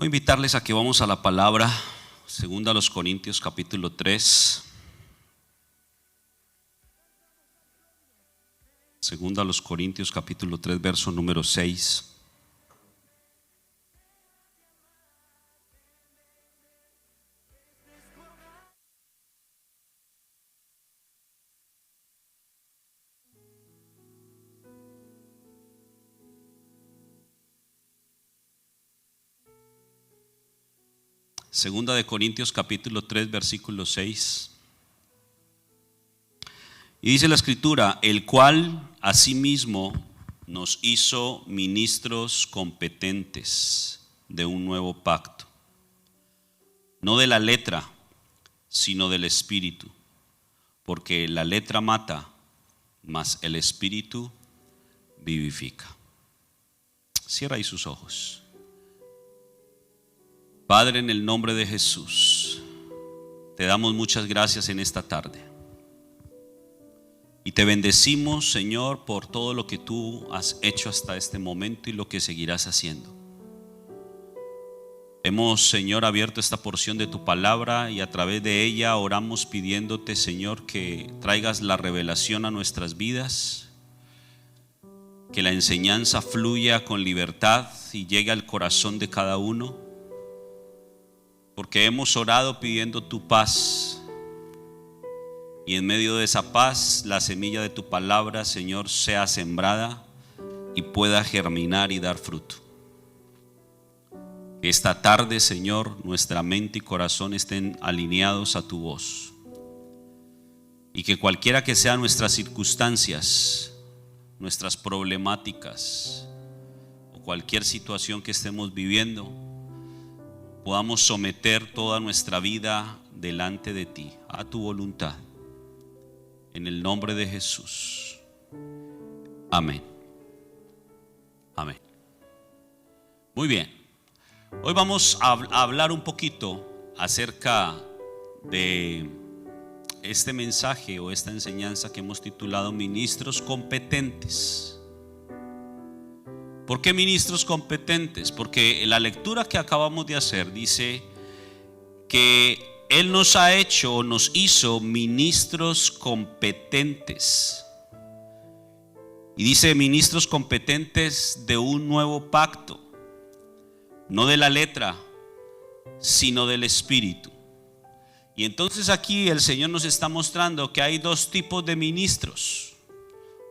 Voy a invitarles a que vamos a la palabra, segunda a los Corintios capítulo 3. Segunda a los Corintios capítulo 3, verso número 6. Segunda de Corintios capítulo 3, versículo 6. Y dice la escritura: el cual asimismo nos hizo ministros competentes de un nuevo pacto, no de la letra, sino del espíritu, porque la letra mata, mas el espíritu vivifica. Cierra ahí sus ojos. Padre, en el nombre de Jesús, te damos muchas gracias en esta tarde. Y te bendecimos, Señor, por todo lo que tú has hecho hasta este momento y lo que seguirás haciendo. Hemos, Señor, abierto esta porción de tu palabra y a través de ella oramos pidiéndote, Señor, que traigas la revelación a nuestras vidas, que la enseñanza fluya con libertad y llegue al corazón de cada uno. Porque hemos orado pidiendo tu paz, y en medio de esa paz la semilla de tu palabra, Señor, sea sembrada y pueda germinar y dar fruto. Que esta tarde, Señor, nuestra mente y corazón estén alineados a tu voz, y que cualquiera que sean nuestras circunstancias, nuestras problemáticas o cualquier situación que estemos viviendo, podamos someter toda nuestra vida delante de ti, a tu voluntad, en el nombre de Jesús. Amén. Amén. Muy bien. Hoy vamos a hablar un poquito acerca de este mensaje o esta enseñanza que hemos titulado Ministros Competentes. ¿Por qué ministros competentes? Porque la lectura que acabamos de hacer dice que Él nos ha hecho o nos hizo ministros competentes. Y dice ministros competentes de un nuevo pacto, no de la letra, sino del espíritu. Y entonces aquí el Señor nos está mostrando que hay dos tipos de ministros.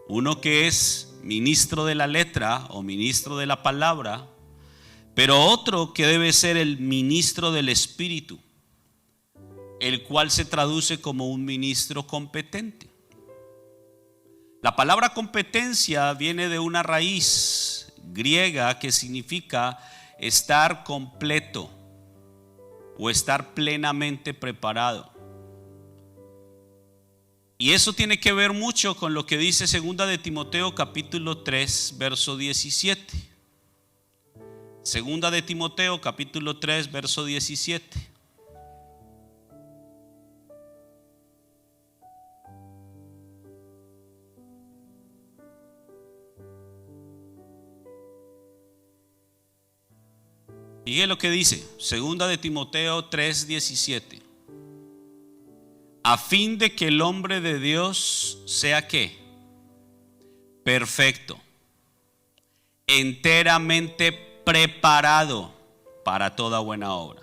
Uno que es ministro de la letra o ministro de la palabra, pero otro que debe ser el ministro del espíritu, el cual se traduce como un ministro competente. La palabra competencia viene de una raíz griega que significa estar completo o estar plenamente preparado. Y eso tiene que ver mucho con lo que dice segunda de Timoteo capítulo 3, verso 17. Segunda de Timoteo capítulo 3, verso 17. Fíjate lo que dice, segunda de Timoteo 3, 17. A fin de que el hombre de Dios sea ¿qué? Perfecto, enteramente preparado para toda buena obra.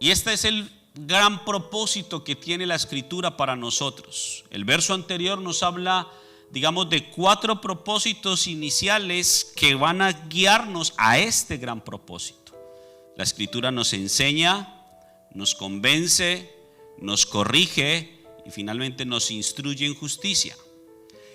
Y este es el gran propósito que tiene la escritura para nosotros. El verso anterior nos habla, digamos, de 4 propósitos iniciales que van a guiarnos a este gran propósito. La escritura nos enseña, nos convence, nos corrige y finalmente nos instruye en justicia.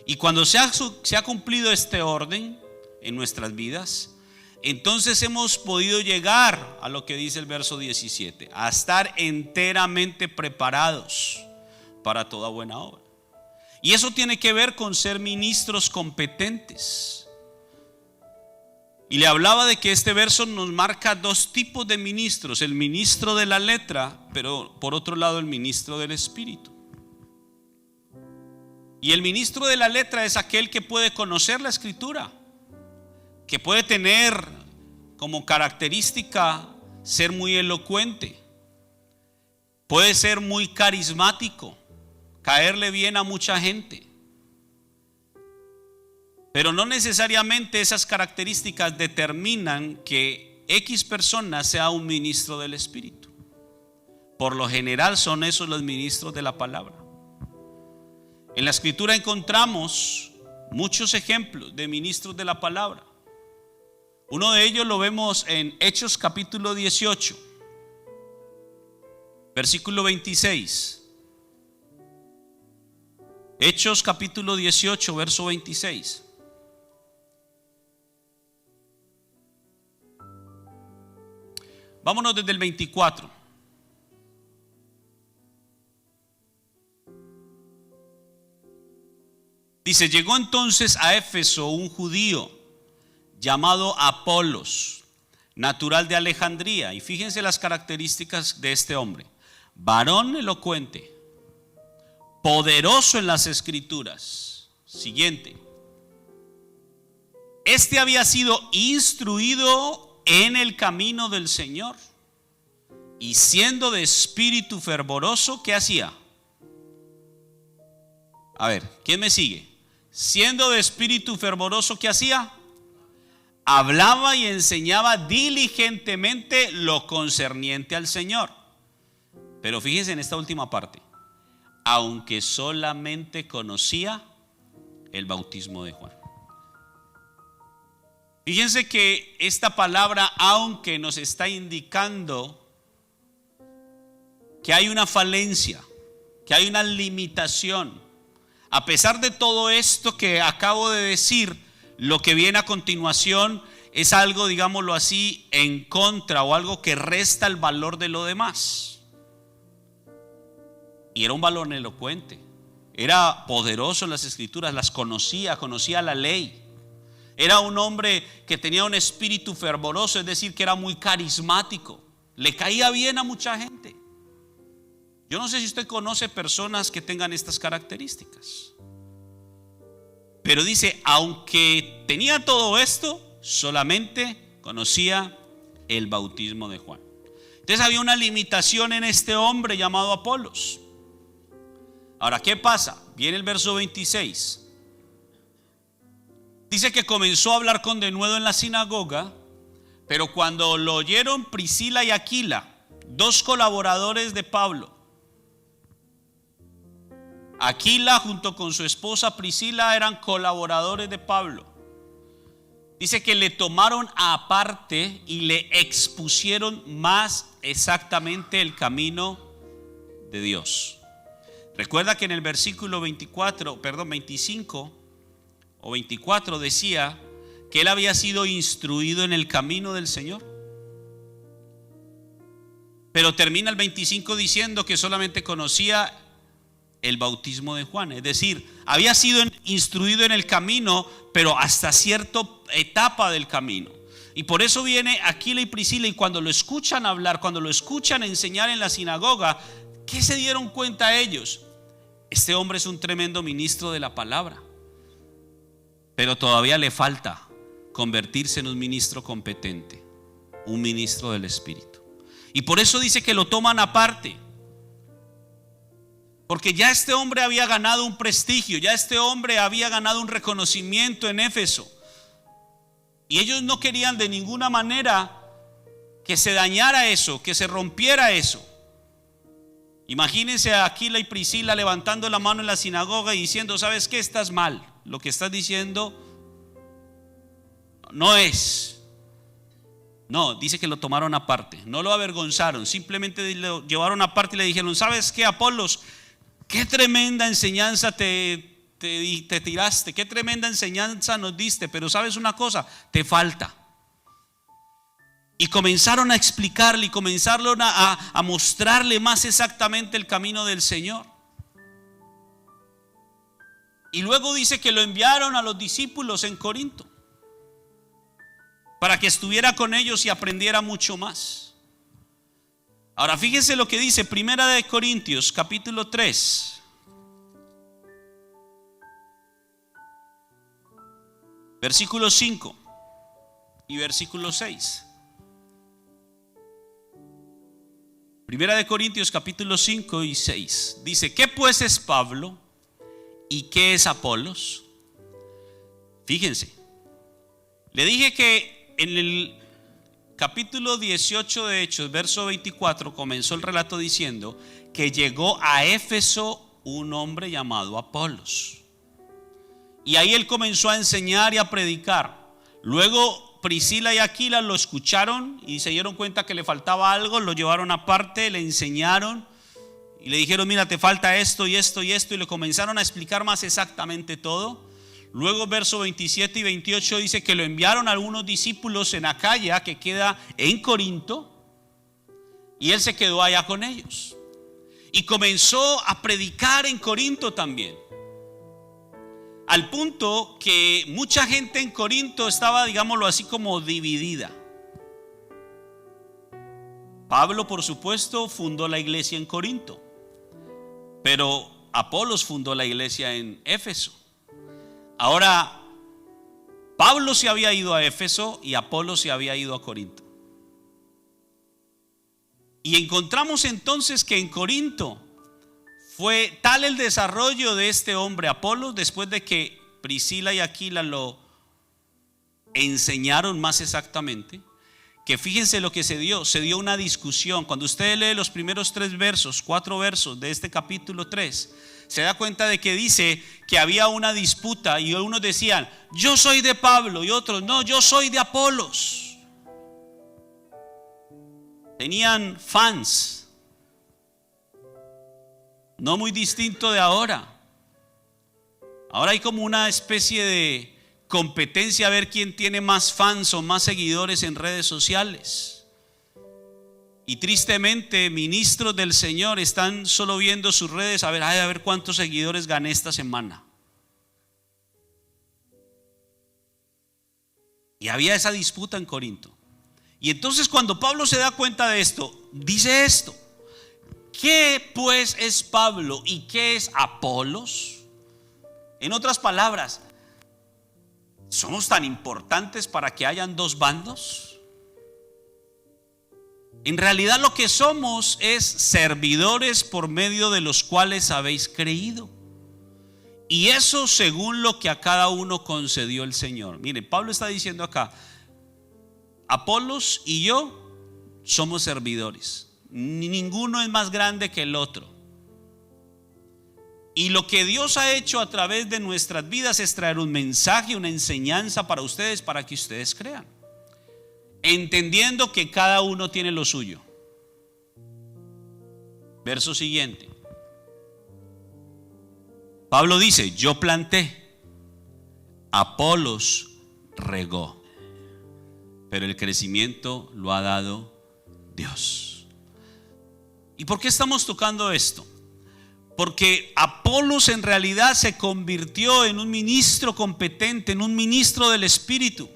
Y cuando se ha cumplido este orden en nuestras vidas, entonces hemos podido llegar a lo que dice el verso 17, a estar enteramente preparados para toda buena obra. Y eso tiene que ver con ser ministros competentes. Y le hablaba de que este verso nos marca 2 tipos de ministros: el ministro de la letra, pero por otro lado el ministro del espíritu. Y el ministro de la letra es aquel que puede conocer la escritura, que puede tener como característica ser muy elocuente. Puede ser muy carismático, caerle bien a mucha gente. Pero no necesariamente esas características determinan que X persona sea un ministro del Espíritu. Por lo general son esos los ministros de la palabra. En la Escritura encontramos muchos ejemplos de ministros de la palabra. Uno de ellos lo vemos en Hechos capítulo 18, versículo 26. Hechos capítulo 18, verso 26. Vámonos desde el 24. Dice: llegó entonces a Éfeso un judío llamado Apolos, natural de Alejandría. Y fíjense las características de este hombre: varón elocuente, poderoso en las escrituras. Siguiente. Este había sido instruido en el camino del Señor, y siendo de espíritu fervoroso, ¿qué hacía? A ver, ¿quién me sigue? Siendo de espíritu fervoroso, ¿qué hacía? Hablaba y enseñaba diligentemente lo concerniente al Señor. Pero fíjense en esta última parte: aunque solamente conocía el bautismo de Juan. Fíjense que esta palabra aunque nos está indicando que hay una falencia, que hay una limitación. A pesar de todo esto que acabo de decir, lo que viene a continuación es algo, digámoslo así, en contra, o algo que resta el valor de lo demás. Y era un varón elocuente, era poderoso en las escrituras, las conocía la ley. Era un hombre que tenía un espíritu fervoroso, es decir, que era muy carismático, le caía bien a mucha gente. Yo no sé si usted conoce personas que tengan estas características, pero dice, aunque tenía todo esto, solamente conocía el bautismo de Juan. Entonces había una limitación en este hombre llamado Apolos. Ahora, ¿qué pasa? Viene el verso 26. Dice que comenzó a hablar con denuedo en la sinagoga, pero cuando lo oyeron Priscila y Aquila, dos colaboradores de Pablo. Aquila junto con su esposa Priscila eran colaboradores de Pablo. Dice que le tomaron aparte y le expusieron más exactamente el camino de Dios. Recuerda que en el versículo 25 o 24 decía que él había sido instruido en el camino del Señor. Pero termina el 25 diciendo que solamente conocía el bautismo de Juan. Es decir, había sido instruido en el camino, pero hasta cierta etapa del camino. Y por eso viene Aquila y Priscila, y cuando lo escuchan hablar, cuando lo escuchan enseñar en la sinagoga, ¿qué se dieron cuenta ellos? Este hombre es un tremendo ministro de la palabra, pero todavía le falta convertirse en un ministro competente, un ministro del Espíritu. Y por eso dice que lo toman aparte, porque ya este hombre había ganado un prestigio, ya este hombre había ganado un reconocimiento en Éfeso, y ellos no querían de ninguna manera que se dañara eso, que se rompiera eso. Imagínense a Aquila y Priscila levantando la mano en la sinagoga y diciendo: ¿sabes qué? Estás mal, lo que estás diciendo no es. No, dice que lo tomaron aparte, no lo avergonzaron, simplemente lo llevaron aparte y le dijeron: ¿sabes qué, Apolos? Qué tremenda enseñanza te tiraste, qué tremenda enseñanza nos diste, pero sabes una cosa, te falta. Y comenzaron a explicarle y comenzaron a mostrarle más exactamente el camino del Señor. Y luego dice que lo enviaron a los discípulos en Corinto para que estuviera con ellos y aprendiera mucho más. Ahora fíjense lo que dice Primera de Corintios capítulo 3, versículo 5 y versículo 6. Primera de Corintios capítulo 5 y 6. Dice, ¿qué pues es Pablo y qué es Apolos? Fíjense, le dije que en el capítulo 18 de Hechos, verso 24, comenzó el relato diciendo que llegó a Éfeso un hombre llamado Apolos. Y ahí él comenzó a enseñar y a predicar. Luego Priscila y Aquila lo escucharon y se dieron cuenta que le faltaba algo, lo llevaron aparte, le enseñaron y le dijeron, mira, te falta esto y esto y esto, y le comenzaron a explicar más exactamente todo. Luego verso 27 y 28 dice que lo enviaron a algunos discípulos en Acaya, que queda en Corinto, y él se quedó allá con ellos y comenzó a predicar en Corinto también, al punto que mucha gente en Corinto estaba, digámoslo así, como dividida. Pablo, por supuesto, fundó la iglesia en Corinto, pero Apolos fundó la iglesia en Éfeso. Ahora, Pablo se había ido a Éfeso y Apolos se había ido a Corinto. Y encontramos entonces que en Corinto fue tal el desarrollo de este hombre Apolos, después de que Priscila y Aquila lo enseñaron más exactamente, que fíjense lo que se dio una discusión. Cuando usted lee los primeros 4 versos de este capítulo 3, se da cuenta de que dice que había una disputa y unos decían, yo soy de Pablo, y otros, no, yo soy de Apolos. Tenían fans, no muy distinto de ahora. Ahora hay como una especie de competencia a ver quién tiene más fans o más seguidores en redes sociales. Y tristemente ministros del Señor están solo viendo sus redes a ver cuántos seguidores gané esta semana. Y había esa disputa en Corinto. Y entonces cuando Pablo se da cuenta de esto, dice esto: ¿qué pues es Pablo y qué es Apolos? En otras palabras, ¿somos tan importantes para que hayan dos bandos? En realidad lo que somos es servidores por medio de los cuales habéis creído. Y eso según lo que a cada uno concedió el Señor. Mire, Pablo está diciendo acá, Apolos y yo somos servidores. Ninguno es más grande que el otro. Y lo que Dios ha hecho a través de nuestras vidas es traer un mensaje, una enseñanza para ustedes, para que ustedes crean, entendiendo que cada uno tiene lo suyo. Verso siguiente. Pablo dice, yo planté, Apolos regó, pero el crecimiento lo ha dado Dios. ¿Y por qué estamos tocando esto? Porque Apolos en realidad se convirtió en un ministro competente, en un ministro del Espíritu.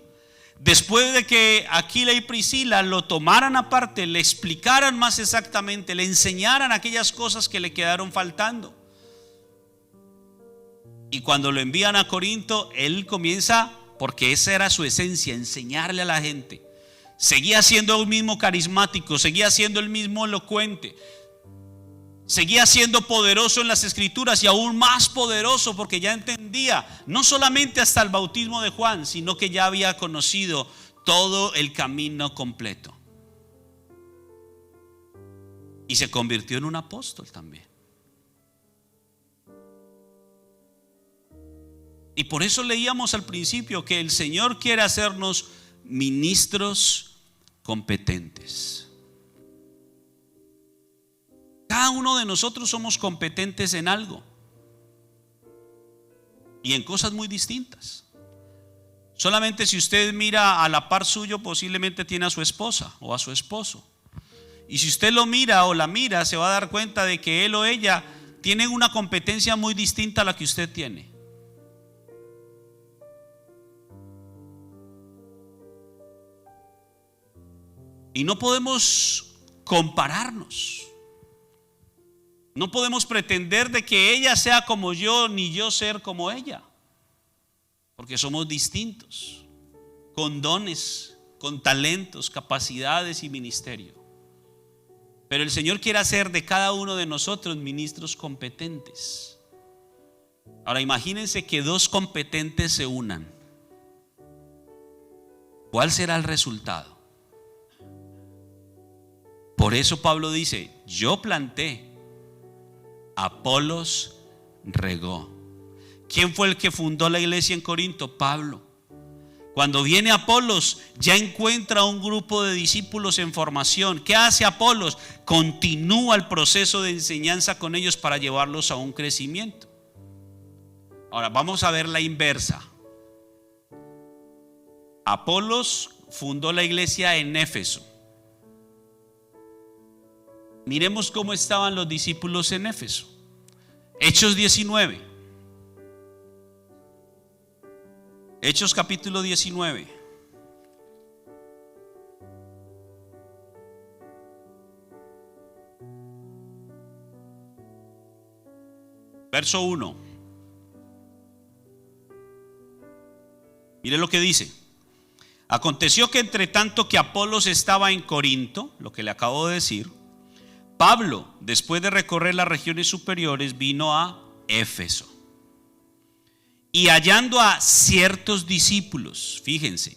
Después de que Aquila y Priscila lo tomaran aparte, le explicaran más exactamente, le enseñaran aquellas cosas que le quedaron faltando. Y cuando lo envían a Corinto, él comienza, porque esa era su esencia, enseñarle a la gente. Seguía siendo el mismo carismático, seguía siendo el mismo elocuente, seguía siendo poderoso en las escrituras y aún más poderoso porque ya entendía no solamente hasta el bautismo de Juan, sino que ya había conocido todo el camino completo. Y se convirtió en un apóstol también. Y por eso leíamos al principio que el Señor quiere hacernos ministros competentes. Cada uno de nosotros somos competentes en algo y en cosas muy distintas. Solamente si usted mira a la par suyo, posiblemente tiene a su esposa o a su esposo. Y si usted lo mira o la mira, se va a dar cuenta de que él o ella tienen una competencia muy distinta a la que usted tiene. Y no podemos compararnos. No podemos pretender de que ella sea como yo, ni yo ser como ella, porque somos distintos, con dones, con talentos, capacidades y ministerio. Pero el Señor quiere hacer de cada uno de nosotros ministros competentes. Ahora imagínense que dos competentes se unan. ¿Cuál será el resultado? Por eso Pablo dice: yo planté, Apolos regó. ¿Quién fue el que fundó la iglesia en Corinto? Pablo. Cuando viene Apolos, ya encuentra un grupo de discípulos en formación. ¿Qué hace Apolos? Continúa el proceso de enseñanza con ellos para llevarlos a un crecimiento. Ahora vamos a ver la inversa. Apolos fundó la iglesia en Éfeso. Miremos cómo estaban los discípulos en Éfeso. Hechos 19. Hechos capítulo 19. Verso 1. Mire lo que dice. Aconteció que entre tanto que Apolos estaba en Corinto, lo que le acabo de decir, Pablo, después de recorrer las regiones superiores, vino a Éfeso. Y hallando a ciertos discípulos, fíjense,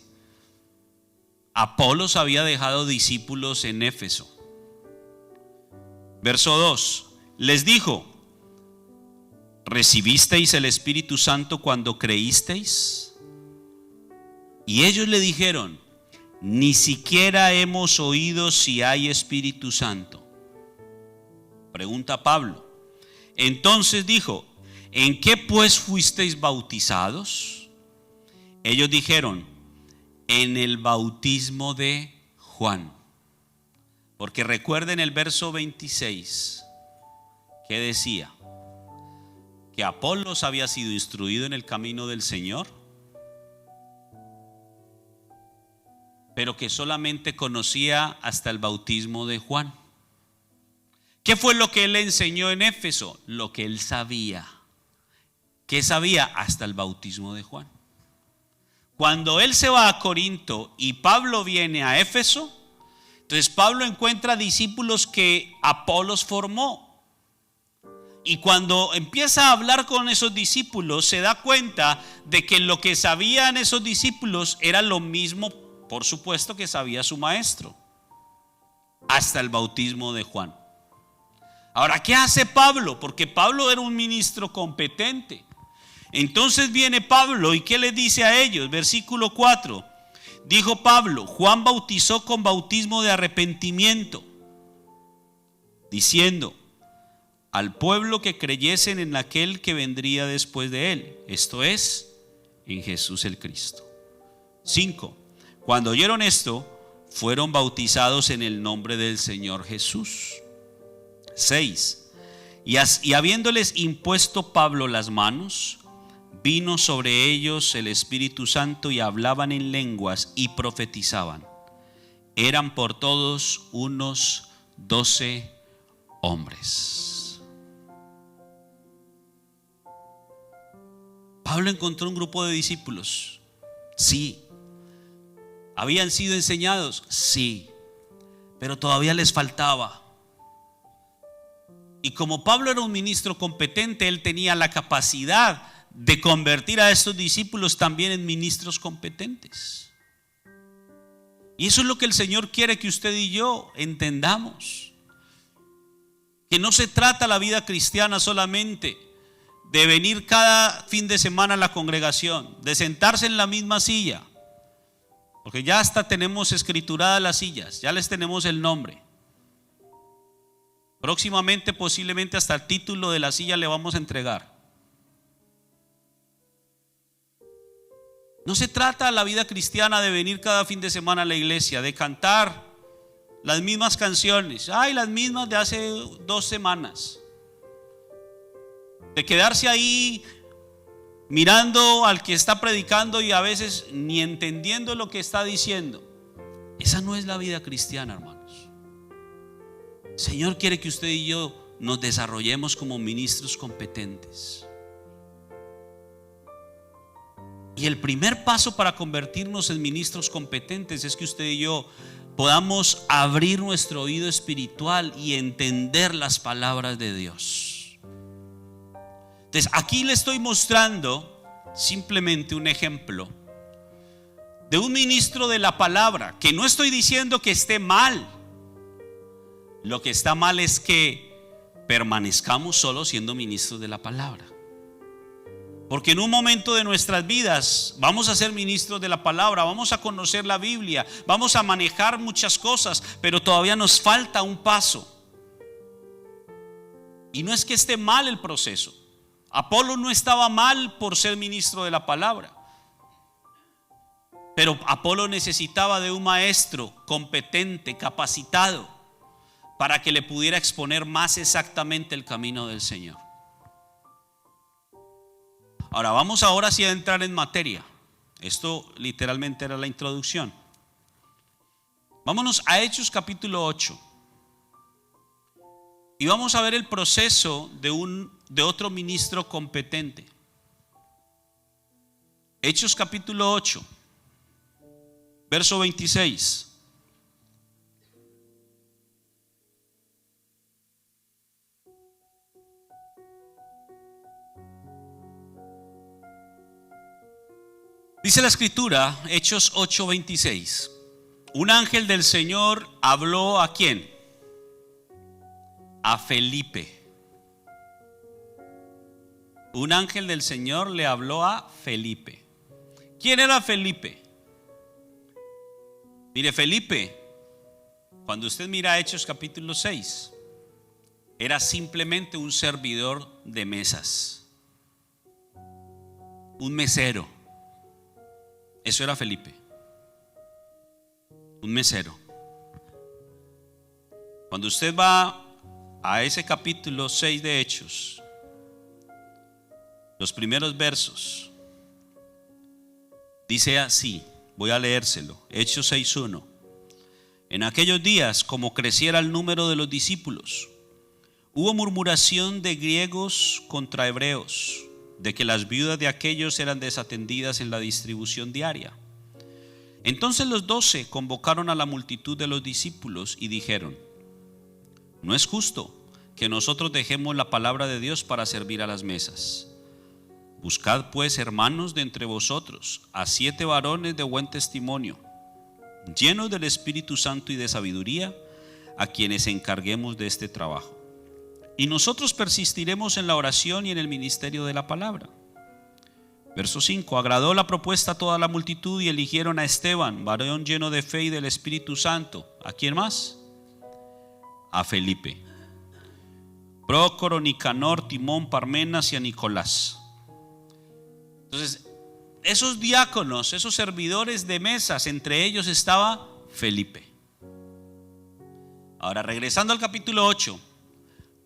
Apolos había dejado discípulos en Éfeso. Verso 2, les dijo: ¿recibisteis el Espíritu Santo cuando creísteis? Y ellos le dijeron: ni siquiera hemos oído si hay Espíritu Santo. Pregunta Pablo. Entonces dijo: ¿en qué pues fuisteis bautizados? Ellos dijeron: en el bautismo de Juan. Porque recuerden el verso 26 que decía que Apolos había sido instruido en el camino del Señor, pero que solamente conocía hasta el bautismo de Juan. ¿Qué fue lo que él le enseñó en Éfeso? Lo que él sabía. ¿Qué sabía? Hasta el bautismo de Juan. Cuando él se va a Corinto y Pablo viene a Éfeso, entonces Pablo encuentra discípulos que Apolos formó. Y cuando empieza a hablar con esos discípulos, se da cuenta de que lo que sabían esos discípulos era lo mismo, por supuesto, que sabía su maestro, hasta el bautismo de Juan. Ahora, ¿qué hace Pablo? Porque Pablo era un ministro competente. Entonces viene Pablo y ¿qué les dice a ellos? Versículo 4. Dijo Pablo: Juan bautizó con bautismo de arrepentimiento, diciendo al pueblo que creyesen en aquel que vendría después de él, esto es, en Jesús el Cristo. 5. Cuando oyeron esto, fueron bautizados en el nombre del Señor Jesús. 6. Y habiéndoles impuesto Pablo las manos, vino sobre ellos el Espíritu Santo y hablaban en lenguas y profetizaban. Eran por todos unos 12 hombres. Pablo encontró un grupo de discípulos. Sí. ¿Habían sido enseñados? Sí. Pero todavía les faltaba. Y como Pablo era un ministro competente, él tenía la capacidad de convertir a estos discípulos también en ministros competentes. Y eso es lo que el Señor quiere que usted y yo entendamos. Que no se trata la vida cristiana solamente de venir cada fin de semana a la congregación, de sentarse en la misma silla, porque ya hasta tenemos escrituradas las sillas, ya les tenemos el nombre. Próximamente, posiblemente hasta el título de la silla le vamos a entregar. No se trata la vida cristiana de venir cada fin de semana a la iglesia, de cantar las mismas canciones, las mismas de hace 2 semanas, de quedarse ahí mirando al que está predicando y a veces ni entendiendo lo que está diciendo. Esa no es la vida cristiana, hermanos. El Señor quiere que usted y yo nos desarrollemos como ministros competentes. Y el primer paso para convertirnos en ministros competentes es que usted y yo podamos abrir nuestro oído espiritual y entender las palabras de Dios. Entonces, aquí le estoy mostrando simplemente un ejemplo de un ministro de la palabra, que no estoy diciendo que esté mal. Lo que está mal es que permanezcamos solo siendo ministros de la palabra. Porque en un momento de nuestras vidas vamos a ser ministros de la palabra, vamos a conocer la Biblia, vamos a manejar muchas cosas, pero todavía nos falta un paso. Y no es que esté mal el proceso. Apolo no estaba mal por ser ministro de la palabra, pero Apolo necesitaba de un maestro competente, capacitado, para que le pudiera exponer más exactamente el camino del Señor. Ahora vamos ahora sí a entrar en materia. Esto literalmente era la introducción. Vámonos a Hechos capítulo 8. Y vamos a ver el proceso de otro ministro competente. Hechos capítulo 8, verso 26. Dice la escritura, Hechos 8:26. Un ángel del Señor habló ¿a quién? A Felipe. Un ángel del Señor le habló a Felipe. ¿Quién era Felipe? Mire, Felipe, cuando usted mira Hechos capítulo 6, era simplemente un servidor de mesas, un mesero. Eso era Felipe, un mesero. Cuando usted va a ese capítulo 6 de Hechos, los primeros versos, dice así, voy a leérselo, Hechos 6:1. En aquellos días, como creciera el número de los discípulos, hubo murmuración de griegos contra hebreos, de que las viudas de aquellos eran desatendidas en la distribución diaria. Entonces los 12 convocaron a la multitud de los discípulos y dijeron: no es justo que nosotros dejemos la palabra de Dios para servir a las mesas. Buscad pues, hermanos, de entre vosotros a 7 varones de buen testimonio, llenos del Espíritu Santo y de sabiduría, a quienes encarguemos de este trabajo. Y nosotros persistiremos en la oración y en el ministerio de la palabra. Verso 5. Agradó la propuesta a toda la multitud y eligieron a Esteban, varón lleno de fe y del Espíritu Santo. ¿A quién más? A Felipe, Prócoro, Nicanor, Timón, Parmenas y a Nicolás. Entonces, esos diáconos, esos servidores de mesas, entre ellos estaba Felipe. Ahora, regresando al capítulo 8,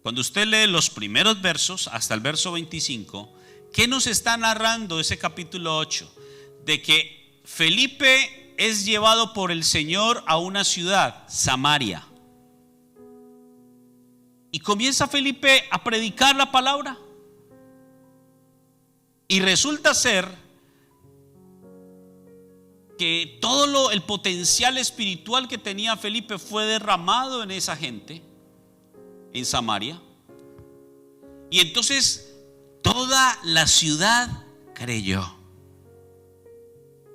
cuando usted lee los primeros versos hasta el verso 25, ¿qué nos está narrando ese capítulo 8? De que Felipe es llevado por el Señor a una ciudad, Samaria. Y comienza Felipe a predicar la palabra. Y resulta ser que todo el potencial espiritual que tenía Felipe fue derramado en esa gente, en Samaria. Y entonces toda la ciudad creyó.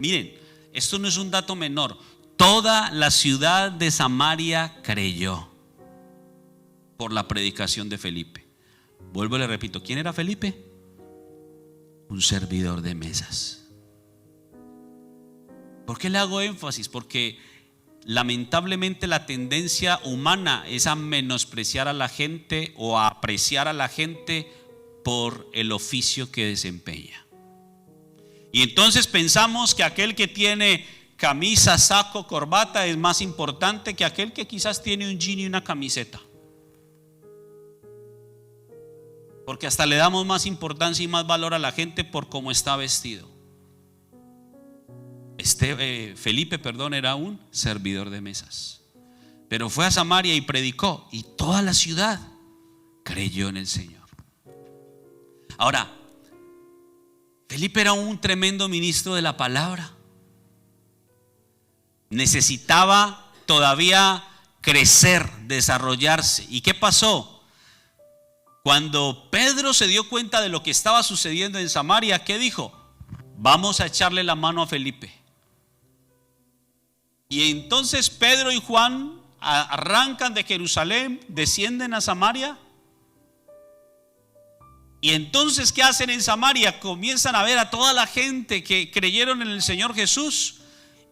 Miren, esto no es un dato menor. Toda la ciudad de Samaria creyó por la predicación de Felipe. Vuelvo y le repito, ¿quién era Felipe? Un servidor de mesas. ¿Por qué le hago énfasis? Porque lamentablemente la tendencia humana es a menospreciar a la gente o a apreciar a la gente por el oficio que desempeña. Y entonces pensamos que aquel que tiene camisa, saco, corbata es más importante que aquel que quizás tiene un jean y una camiseta. Porque hasta le damos más importancia y más valor a la gente por cómo está vestido. Felipe, era un servidor de mesas, pero fue a Samaria y predicó, y toda la ciudad creyó en el Señor. Ahora, Felipe era un tremendo ministro de la palabra. Necesitaba todavía crecer, desarrollarse. ¿Y qué pasó? Cuando Pedro se dio cuenta de lo que estaba sucediendo en Samaria, ¿qué dijo? Vamos a echarle la mano a Felipe. Y entonces Pedro y Juan arrancan de Jerusalén, descienden a Samaria. Y entonces, ¿qué hacen en Samaria? Comienzan a ver a toda la gente que creyeron en el Señor Jesús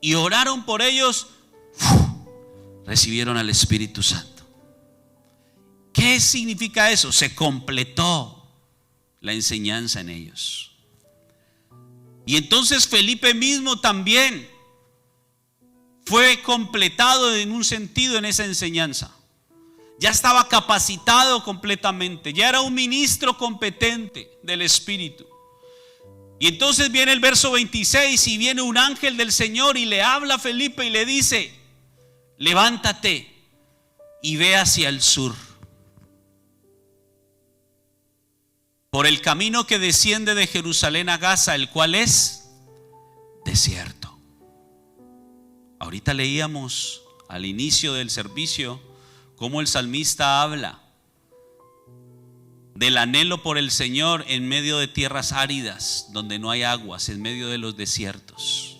y oraron por ellos. Recibieron al Espíritu Santo. ¿Qué significa eso? Se completó la enseñanza en ellos. Y entonces Felipe mismo también fue completado en un sentido en esa enseñanza. Ya estaba capacitado completamente, ya era un ministro competente del Espíritu. Y entonces viene el verso 26 y viene un ángel del Señor y le habla a Felipe y le dice: levántate y ve hacia el sur, por el camino que desciende de Jerusalén a Gaza, el cual es desierto. Ahorita leíamos al inicio del servicio cómo el salmista habla del anhelo por el Señor en medio de tierras áridas, donde no hay aguas, en medio de los desiertos.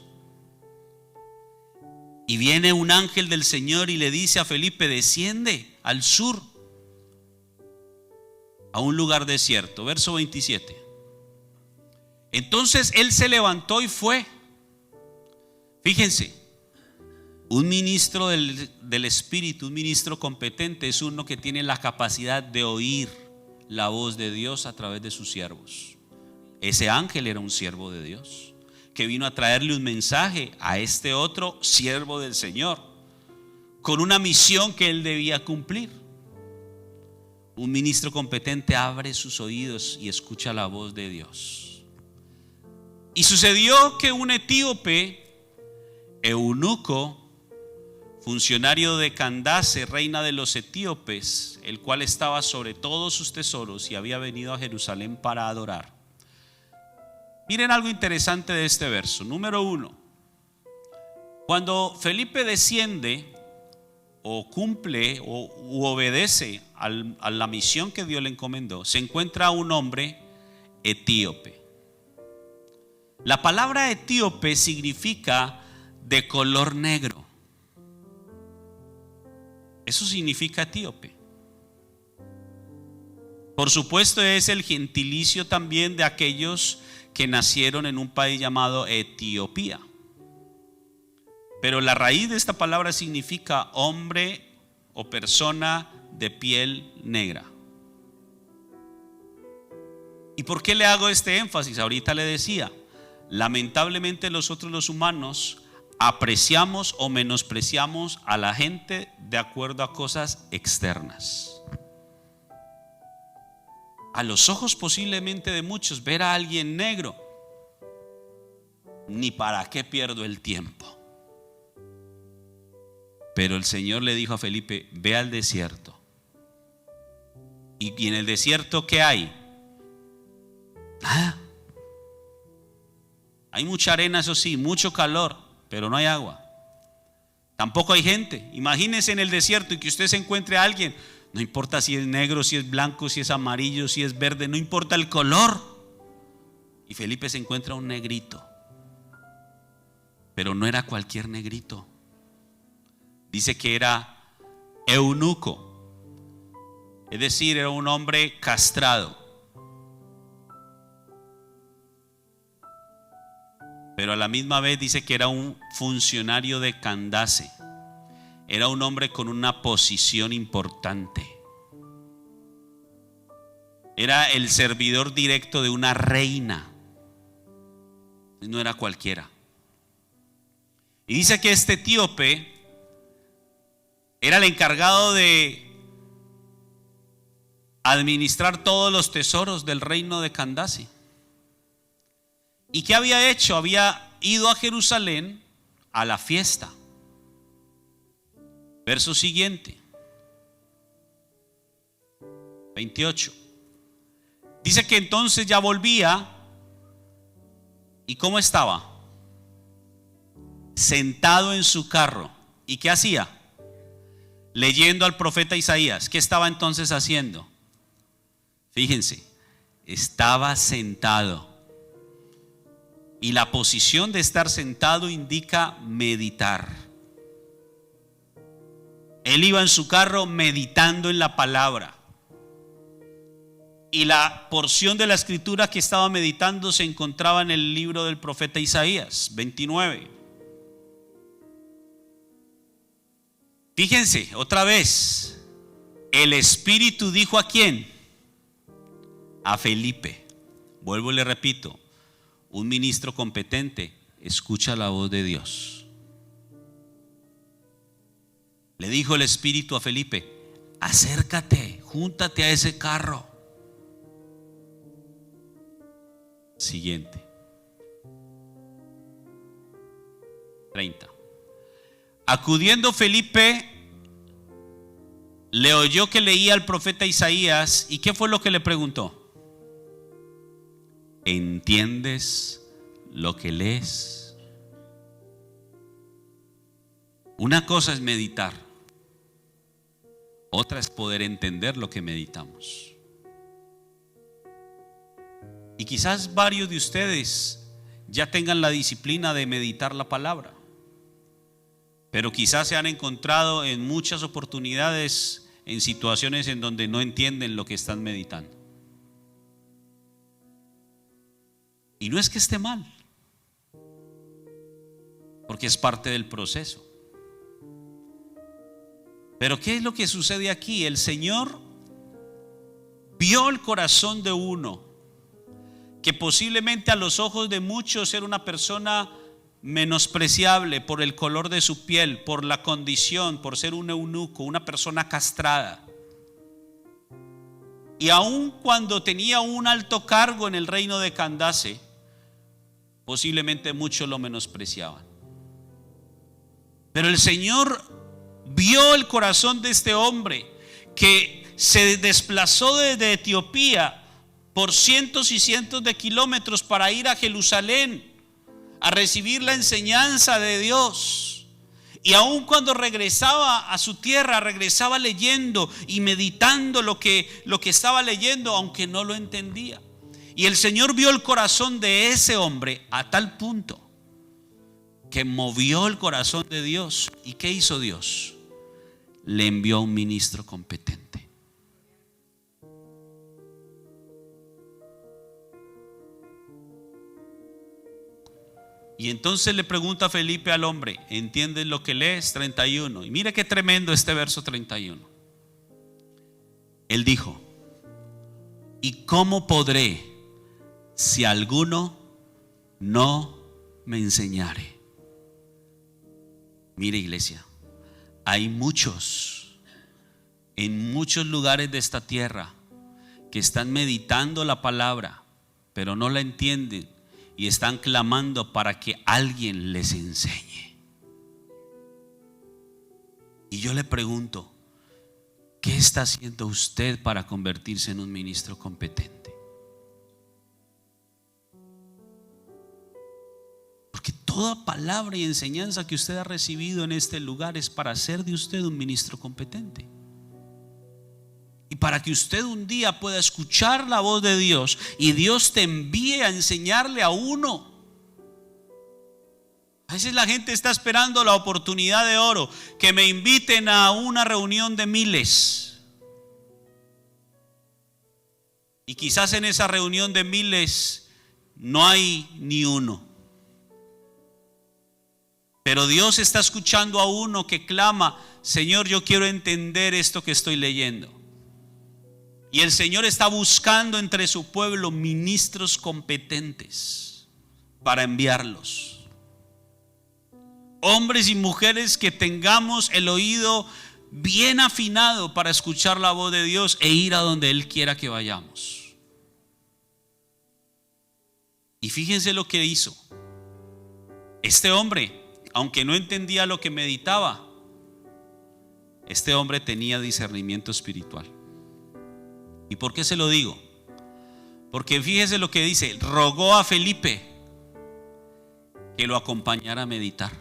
Y viene un ángel del Señor y le dice a Felipe: desciende al sur, a un lugar desierto. Verso 27. Entonces él se levantó y fue. Fíjense, un ministro del Espíritu, un ministro competente, es uno que tiene la capacidad de oír la voz de Dios a través de sus siervos. Ese ángel era un siervo de Dios, que vino a traerle un mensaje a este otro siervo del Señor, con una misión que él debía cumplir. Un ministro competente abre sus oídos y escucha la voz de Dios. Y sucedió que un etíope, eunuco, funcionario de Candace, reina de los etíopes, el cual estaba sobre todos sus tesoros y había venido a Jerusalén para adorar. Miren algo interesante de este verso. Número 1. Cuando Felipe desciende o cumple u obedece a la misión que Dios le encomendó, se encuentra un hombre etíope. La palabra etíope significa de color negro. Eso significa etíope. Por supuesto, es el gentilicio también de aquellos que nacieron en un país llamado Etiopía. Pero la raíz de esta palabra significa hombre o persona de piel negra. ¿Y por qué le hago este énfasis? Ahorita le decía, lamentablemente nosotros los humanos apreciamos o menospreciamos a la gente de acuerdo a cosas externas. A los ojos posiblemente de muchos, ver a alguien negro, ni para qué pierdo el tiempo. Pero el Señor le dijo a Felipe: ve al desierto. Y en el desierto, ¿qué hay? Nada. Hay mucha arena, eso sí, mucho calor, pero no hay agua. Tampoco hay gente. Imagínense en el desierto y que usted se encuentre a alguien. No importa si es negro, si es blanco, si es amarillo, si es verde, no importa el color. Y Felipe se encuentra un negrito. Pero no era cualquier negrito. Dice que era eunuco. Es decir, era un hombre castrado. Pero a la misma vez dice que era un funcionario de Candace. Era un hombre con una posición importante. Era el servidor directo de una reina. No era cualquiera. Y dice que este etíope era el encargado de administrar todos los tesoros del reino de Candace. ¿Y qué había hecho? Había ido a Jerusalén a la fiesta. Verso siguiente, 28. Dice que entonces ya volvía. ¿Y cómo estaba? Sentado en su carro. ¿Y qué hacía? leyendo al profeta Isaías. ¿Qué estaba entonces haciendo? Fíjense, estaba sentado. Y la posición de estar sentado indica meditar. Él iba en su carro meditando en la palabra. Y la porción de la escritura que estaba meditando se encontraba en el libro del profeta Isaías 29. Fíjense, otra vez, el Espíritu dijo ¿a quién? A Felipe. Vuelvo y le repito, un ministro competente escucha la voz de Dios. Le dijo el Espíritu a Felipe: acércate, júntate a ese carro. Siguiente. 30. Acudiendo Felipe, le oyó que leía al profeta Isaías. ¿Y qué fue lo que le preguntó? ¿Entiendes lo que lees? Una cosa es meditar, otra es poder entender lo que meditamos. Y quizás varios de ustedes ya tengan la disciplina de meditar la palabra, pero quizás se han encontrado en muchas oportunidades en situaciones en donde no entienden lo que están meditando. Y no es que esté mal, porque es parte del proceso. Pero ¿qué es lo que sucede aquí? El Señor vio el corazón de uno que posiblemente a los ojos de muchos era una persona menospreciable por el color de su piel, por la condición, por ser un eunuco, una persona castrada. Y aun cuando tenía un alto cargo en el reino de Candace, posiblemente muchos lo menospreciaban. Pero el Señor vio el corazón de este hombre que se desplazó desde Etiopía por cientos y cientos de kilómetros para ir a Jerusalén a recibir la enseñanza de Dios. Y aun cuando regresaba a su tierra, regresaba leyendo y meditando lo que estaba leyendo, aunque no lo entendía. Y el Señor vio el corazón de ese hombre a tal punto que movió el corazón de Dios. ¿Y qué hizo Dios? Le envió a un ministro competente. Y entonces le pregunta Felipe al hombre: ¿entiendes lo que lees? 31. Y mire qué tremendo este verso 31. Él dijo: ¿y cómo podré si alguno no me enseñare? Mire, iglesia, hay muchos en muchos lugares de esta tierra que están meditando la palabra, pero no la entienden. Y están clamando para que alguien les enseñe. Y yo le pregunto: ¿qué está haciendo usted para convertirse en un ministro competente? Porque toda palabra y enseñanza que usted ha recibido en este lugar es para hacer de usted un ministro competente. Y para que usted un día pueda escuchar la voz de Dios y Dios te envíe a enseñarle a uno. A veces la gente está esperando la oportunidad de oro, que me inviten a una reunión de miles. Y quizás en esa reunión de miles no hay ni uno. Pero Dios está escuchando a uno que clama: Señor, yo quiero entender esto que estoy leyendo. Y el Señor está buscando entre su pueblo ministros competentes para enviarlos. Hombres y mujeres que tengamos el oído bien afinado para escuchar la voz de Dios e ir a donde Él quiera que vayamos. Y fíjense lo que hizo. Este hombre, aunque no entendía lo que meditaba, este hombre tenía discernimiento espiritual. ¿Y por qué se lo digo? Porque fíjese lo que dice: rogó a Felipe que lo acompañara a meditar.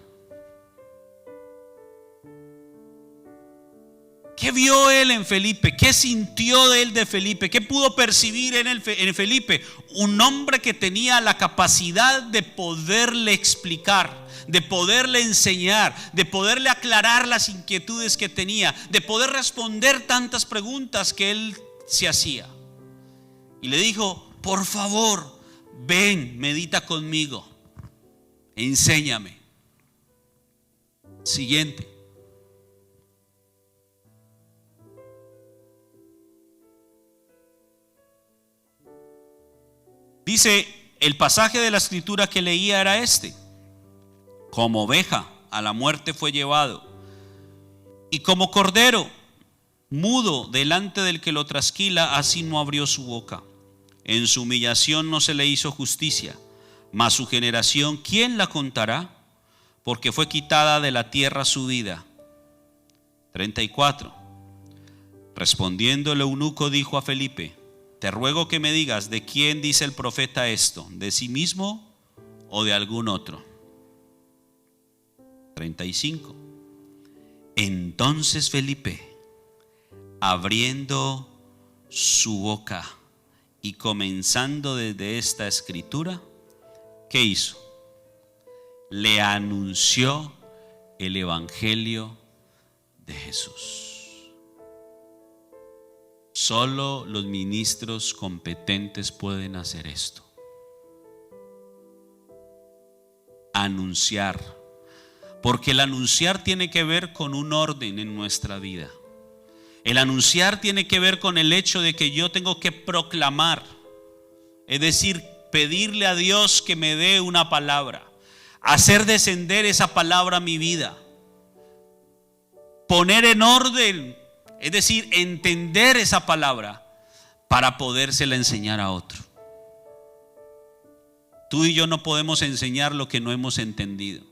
¿Qué vio él en Felipe? ¿Qué sintió de él de Felipe? ¿Qué pudo percibir en Felipe? Un hombre que tenía la capacidad de poderle explicar, de poderle enseñar, de poderle aclarar las inquietudes que tenía, de poder responder tantas preguntas que él se hacía. Y le dijo: por favor, ven, medita conmigo, enséñame. Siguiente. Dice, el pasaje de la escritura que leía era este: como oveja a la muerte fue llevado, y como cordero mudo delante del que lo trasquila, así no abrió su boca. En su humillación no se le hizo justicia, mas su generación, ¿quién la contará? Porque fue quitada de la tierra su vida. 34. Respondiendo el eunuco dijo a Felipe: te ruego que me digas, ¿de quién dice el profeta esto? ¿De sí mismo o de algún otro? 35. Entonces Felipe, abriendo su boca y comenzando desde esta escritura, ¿qué hizo? Le anunció el evangelio de Jesús. Solo los ministros competentes pueden hacer esto: anunciar. Porque el anunciar tiene que ver con un orden en nuestra vida. El anunciar tiene que ver con el hecho de que yo tengo que proclamar, es decir, pedirle a Dios que me dé una palabra, hacer descender esa palabra a mi vida, poner en orden, es decir, entender esa palabra para podérsela enseñar a otro. Tú y yo no podemos enseñar lo que no hemos entendido.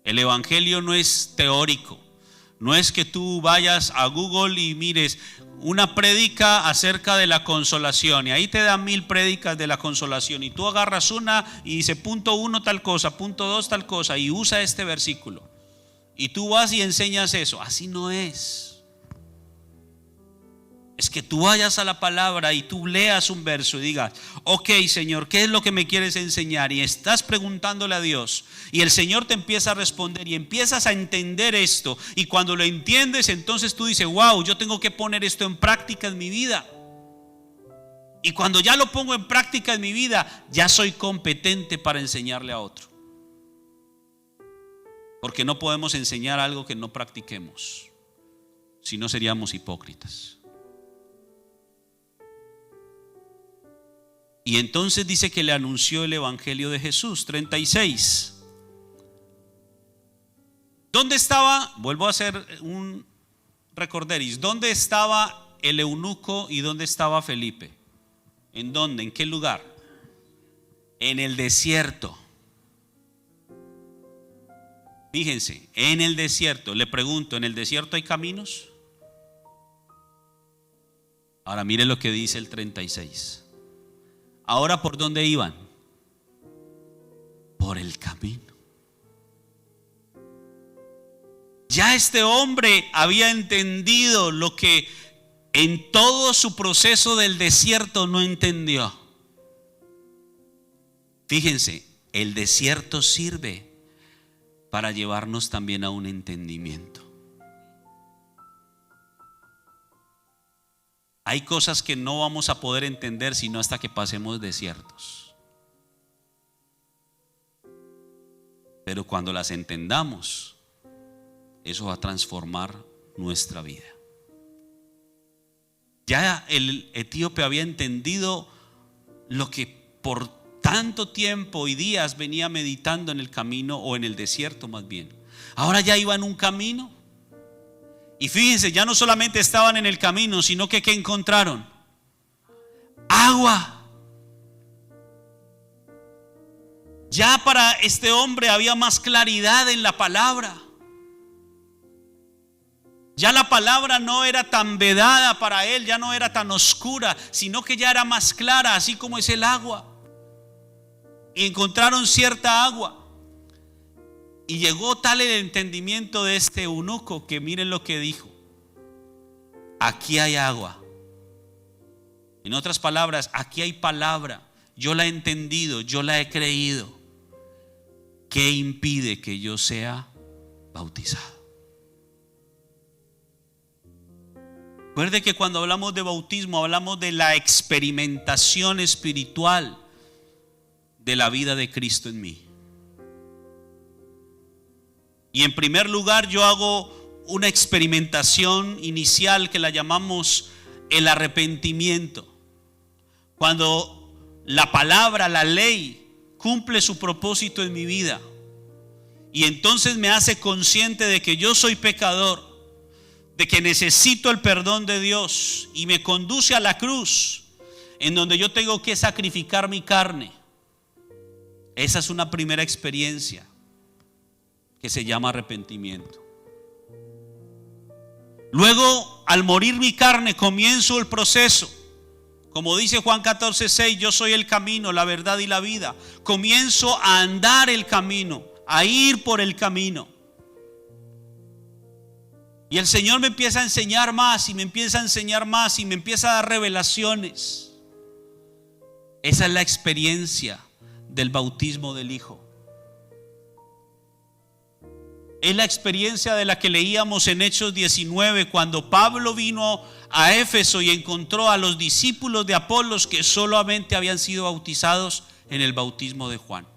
El evangelio no es teórico. No es que tú vayas a Google y mires una prédica acerca de la consolación y ahí te dan 1000 prédicas de la consolación y tú agarras una y dice punto 1 tal cosa, punto 2 tal cosa y usa este versículo y tú vas y enseñas eso. Así no es. Es que tú vayas a la palabra y tú leas un verso y digas: ok, Señor, ¿qué es lo que me quieres enseñar? Y estás preguntándole a Dios y el Señor te empieza a responder y empiezas a entender esto, y cuando lo entiendes, entonces tú dices: wow, yo tengo que poner esto en práctica en mi vida. Y cuando ya lo pongo en práctica en mi vida, ya soy competente para enseñarle a otro. Porque no podemos enseñar algo que no practiquemos, si no seríamos hipócritas. Y entonces dice que le anunció el evangelio de Jesús. 36. ¿Dónde estaba? Vuelvo a hacer un recorderis. ¿Dónde estaba el eunuco y dónde estaba Felipe? ¿En dónde? ¿En qué lugar? En el desierto. Fíjense, en el desierto. Le pregunto, ¿en el desierto hay caminos? Ahora mire lo que dice el 36. Ahora, ¿por dónde iban? Por el camino. Ya este hombre había entendido lo que en todo su proceso del desierto no entendió. Fíjense, el desierto sirve para llevarnos también a un entendimiento. Hay cosas que no vamos a poder entender sino hasta que pasemos desiertos. Pero cuando las entendamos, eso va a transformar nuestra vida. Ya el etíope había entendido lo que por tanto tiempo y días venía meditando en el camino, o en el desierto más bien. Ahora ya iba en un camino. Y fíjense, ya no solamente estaban en el camino, sino que ¿qué encontraron? Agua. Ya para este hombre había más claridad en la palabra. Ya la palabra no era tan vedada para él, ya no era tan oscura, sino que ya era más clara, así como es el agua. Y encontraron cierta agua. Y llegó tal el entendimiento de este eunuco que miren lo que dijo. aquí hay agua. En otras palabras, aquí hay palabra. Yo la he entendido, yo la he creído. ¿Qué impide que yo sea bautizado? Recuerde que cuando hablamos de bautismo hablamos de la experimentación espiritual de la vida de Cristo en mí. Y en primer lugar yo hago una experimentación inicial que la llamamos el arrepentimiento. Cuando la palabra, la ley, cumple su propósito en mi vida y entonces me hace consciente de que yo soy pecador, de que necesito el perdón de Dios y me conduce a la cruz en donde yo tengo que sacrificar mi carne. Esa es una primera experiencia que se llama arrepentimiento. Luego, al morir mi carne, comienzo el proceso. Como dice Juan 14:6, yo soy el camino, la verdad y la vida. Comienzo a andar el camino, a ir por el camino. Y el Señor me empieza a enseñar más y me empieza a enseñar más y me empieza a dar revelaciones. Esa es la experiencia del bautismo del Hijo. Es la experiencia de la que leíamos en Hechos 19, cuando Pablo vino a Éfeso y encontró a los discípulos de Apolos que solamente habían sido bautizados en el bautismo de Juan.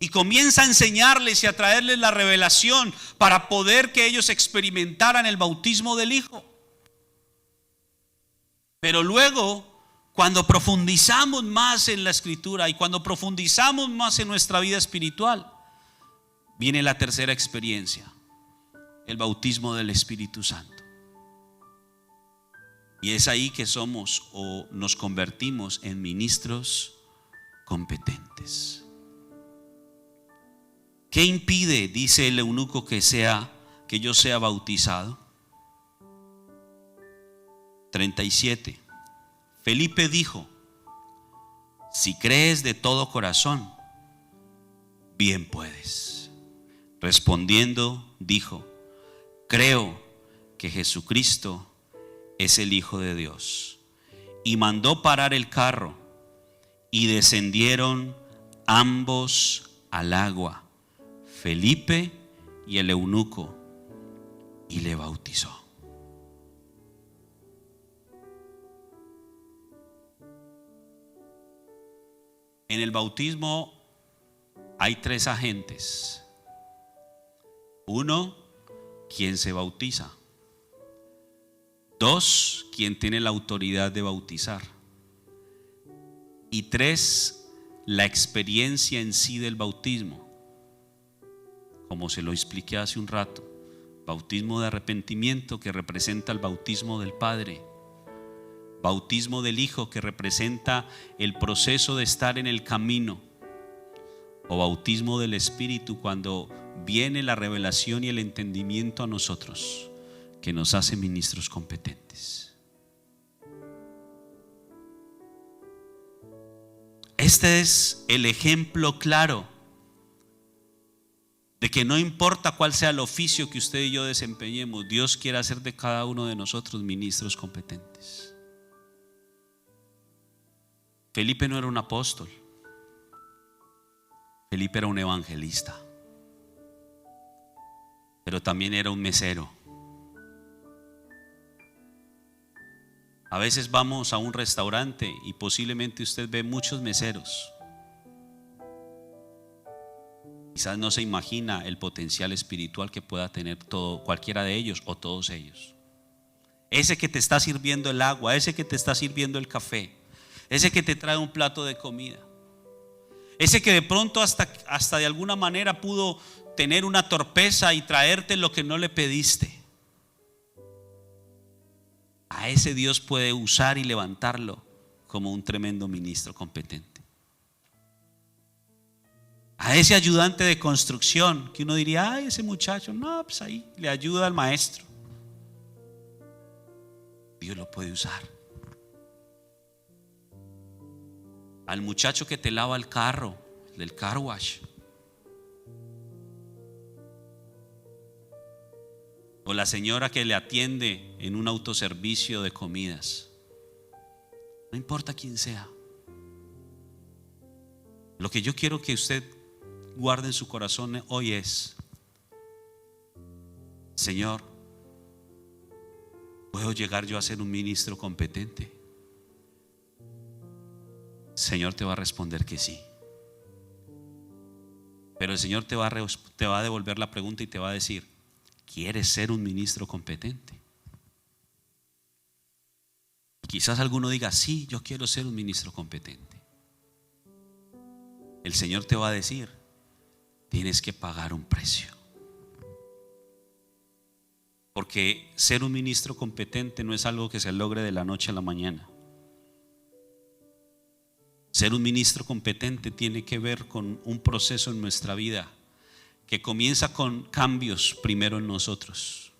Y comienza a enseñarles y a traerles la revelación para poder que ellos experimentaran el bautismo del Hijo. Pero luego, cuando profundizamos más en la Escritura y cuando profundizamos más en nuestra vida espiritual, viene la tercera experiencia, el bautismo del Espíritu Santo. Y es ahí que somos o nos convertimos en ministros competentes. ¿Qué impide, dice el eunuco, que yo sea bautizado? 37. Felipe dijo: si crees de todo corazón, bien puedes. Respondiendo, dijo: creo que Jesucristo es el Hijo de Dios. Y mandó parar el carro, y descendieron ambos al agua, Felipe y el eunuco, y le bautizó. En el bautismo hay tres agentes. Uno, quien se bautiza. Dos, quien tiene la autoridad de bautizar. Y tres, la experiencia en sí del bautismo. Como se lo expliqué hace un rato, bautismo de arrepentimiento, que representa el bautismo del Padre. Bautismo del Hijo, que representa el proceso de estar en el camino. O bautismo del Espíritu, cuando viene la revelación y el entendimiento a nosotros, que nos hace ministros competentes. Este es el ejemplo claro de que no importa cuál sea el oficio que usted y yo desempeñemos, Dios quiere hacer de cada uno de nosotros ministros competentes. Felipe no era un apóstol. Felipe era un evangelista, pero también era un mesero. A veces vamos a un restaurante y posiblemente usted ve muchos meseros. Quizás no se imagina el potencial espiritual que pueda tener cualquiera de ellos o todos ellos. Ese que te está sirviendo el agua, ese que te está sirviendo el café, ese que te trae un plato de comida, ese que de pronto hasta de alguna manera pudo tener una torpeza y traerte lo que no le pediste. A ese Dios puede usar y levantarlo como un tremendo ministro competente. A ese ayudante de construcción que uno diría: ay, ese muchacho, no, pues ahí le ayuda al maestro. Dios lo puede usar. Al muchacho que te lava el carro, del car wash. o la señora que le atiende en un autoservicio de comidas. No importa quién sea. Lo que yo quiero que usted guarde en su corazón hoy es: Señor, ¿puedo llegar yo a ser un ministro competente? El Señor te va a responder que sí. Pero el Señor te va a devolver la pregunta y te va a decir: ¿quieres ser un ministro competente? Quizás alguno diga: sí, yo quiero ser un ministro competente. El Señor te va a decir: tienes que pagar un precio. Porque ser un ministro competente no es algo que se logre de la noche a la mañana. Ser un ministro competente tiene que ver con un proceso en nuestra vida que comienza con cambios primero en nosotros.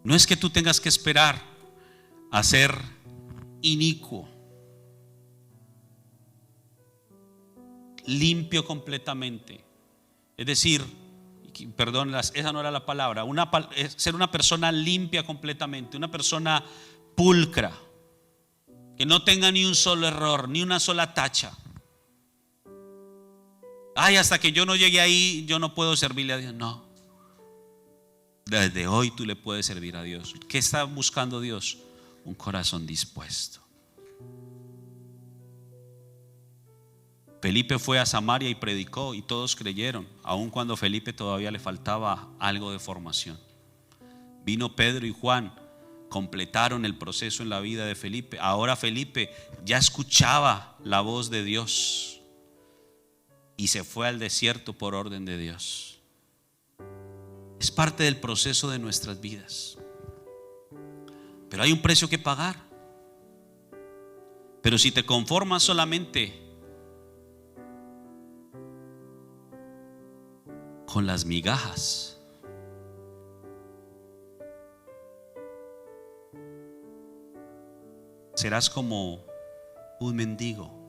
No es que tú tengas que esperar a ser inicuo, limpio completamente. Es decir, perdón, esa no era la palabra, ser una persona limpia completamente, una persona pulcra, que no tenga ni un solo error, ni una sola tacha. Ay, hasta que yo no llegue ahí, yo no puedo servirle a Dios. No. Desde hoy tú le puedes servir a Dios. ¿Qué está buscando Dios? Un corazón dispuesto. Felipe fue a Samaria y predicó y todos creyeron, aun cuando a Felipe todavía le faltaba algo de formación. Vino Pedro y Juan, completaron el proceso en la vida de Felipe. Ahora Felipe ya escuchaba la voz de Dios y se fue al desierto por orden de Dios. Es parte del proceso de nuestras vidas, pero hay un precio que pagar. Pero si te conformas solamente con las migajas, serás como un mendigo.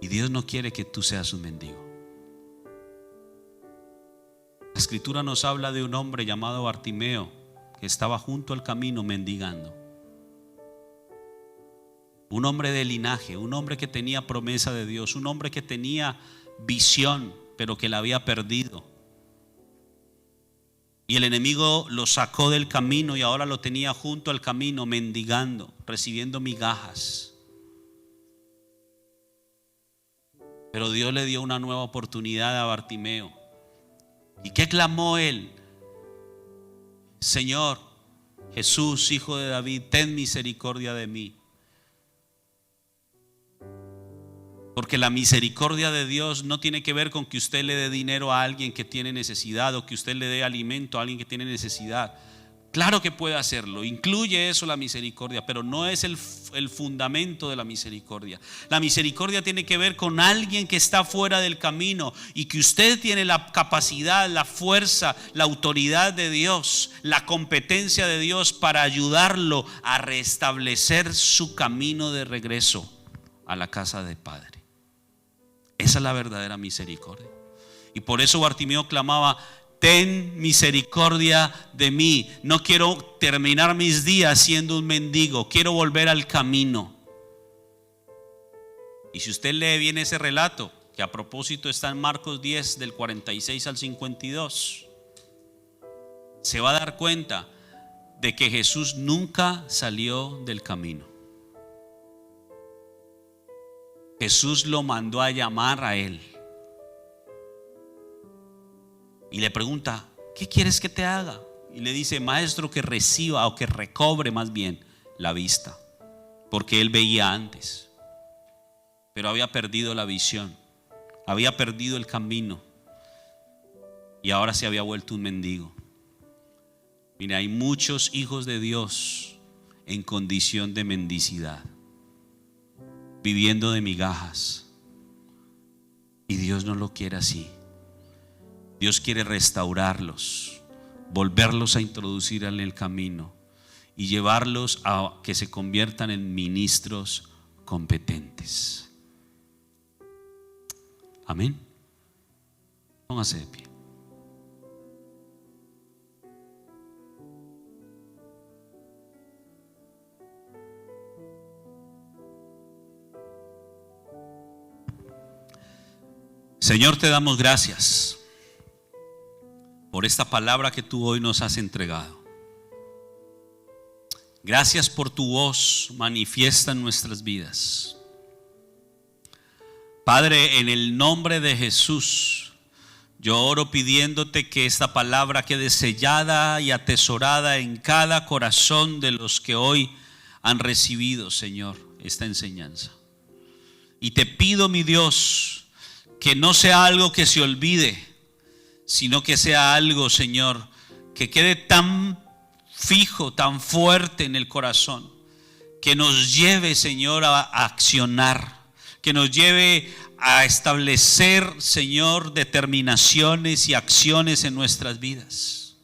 Y Dios no quiere que tú seas un mendigo. La Escritura nos habla de un hombre llamado Bartimeo que estaba junto al camino mendigando. Un hombre de linaje, un hombre que tenía promesa de Dios, un hombre que tenía visión, pero que la había perdido. Y el enemigo lo sacó del camino y ahora lo tenía junto al camino mendigando, recibiendo migajas. Pero Dios le dio una nueva oportunidad a Bartimeo. ¿Y qué clamó él? Señor Jesús, Hijo de David, ten misericordia de mí. Porque la misericordia de Dios no tiene que ver con que usted le dé dinero a alguien que tiene necesidad o que usted le dé alimento a alguien que tiene necesidad. Claro que puede hacerlo, incluye eso la misericordia, pero no es el fundamento de la misericordia. La misericordia tiene que ver con alguien que está fuera del camino y que usted tiene la capacidad, la fuerza, la autoridad de Dios, la competencia de Dios para ayudarlo a restablecer su camino de regreso a la casa del Padre. Esa es la verdadera misericordia. Y por eso Bartimeo clamaba: ten misericordia de mí. No quiero terminar mis días siendo un mendigo, quiero volver al camino. Y si usted lee bien ese relato, que a propósito está en Marcos 10 del 46 al 52, se va a dar cuenta de que Jesús nunca salió del camino. Jesús lo mandó a llamar a él y le pregunta: ¿qué quieres que te haga? Y le dice: maestro, que reciba, o que recobre más bien, la vista. Porque él veía antes, pero había perdido la visión, había perdido el camino y ahora se había vuelto un mendigo. Mira, hay muchos hijos de Dios en condición de mendicidad, viviendo de migajas, y Dios no lo quiere así. Dios quiere restaurarlos, volverlos a introducir en el camino y llevarlos a que se conviertan en ministros competentes. Amén. Póngase de pie. Señor, te damos gracias por esta palabra que tú hoy nos has entregado. Gracias por tu voz manifiesta en nuestras vidas. Padre, en el nombre de Jesús, yo oro pidiéndote que esta palabra quede sellada y atesorada en cada corazón de los que hoy han recibido, Señor, esta enseñanza. Y te pido, mi Dios, que no sea algo que se olvide, sino que sea algo, Señor, que quede tan fijo, tan fuerte en el corazón, que nos lleve, Señor, a accionar, que nos lleve a establecer, Señor, determinaciones y acciones en nuestras vidas.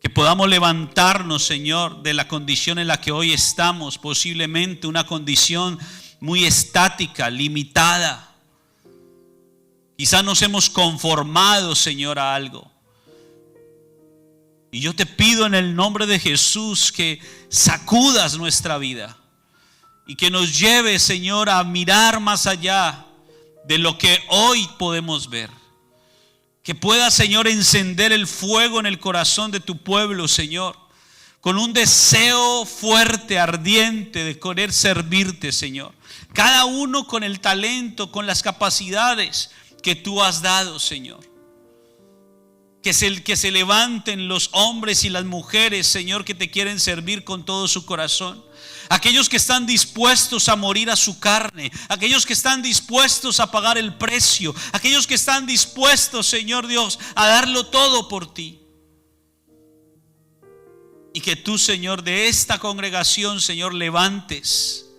Que podamos levantarnos, Señor, de la condición en la que hoy estamos, posiblemente una condición muy estática, limitada. Quizás nos hemos conformado, Señor, a algo. Y yo te pido en el nombre de Jesús que sacudas nuestra vida y que nos lleves, Señor, a mirar más allá de lo que hoy podemos ver. Que pueda, Señor, encender el fuego en el corazón de tu pueblo, Señor, con un deseo fuerte, ardiente de querer servirte, Señor. Cada uno con el talento, con las capacidades que tú has dado, Señor. Que se levanten los hombres y las mujeres, Señor, que te quieren servir con todo su corazón. Aquellos que están dispuestos a morir a su carne, aquellos que están dispuestos a pagar el precio, aquellos que están dispuestos, Señor Dios, a darlo todo por ti. Y que tú, Señor, de esta congregación, Señor, levantes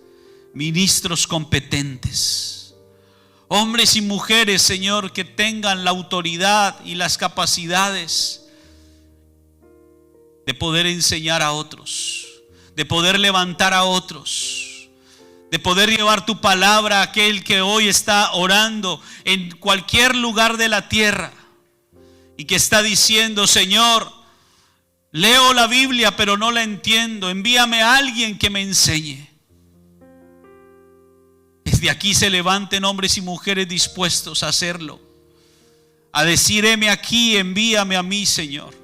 ministros competentes. Hombres y mujeres, Señor, que tengan la autoridad y las capacidades de poder enseñar a otros, de poder levantar a otros, de poder llevar tu palabra a aquel que hoy está orando en cualquier lugar de la tierra y que está diciendo: Señor, leo la Biblia pero no la entiendo, envíame a alguien que me enseñe. Desde aquí se levanten hombres y mujeres dispuestos a hacerlo, a decir: heme aquí, envíame a mí, Señor.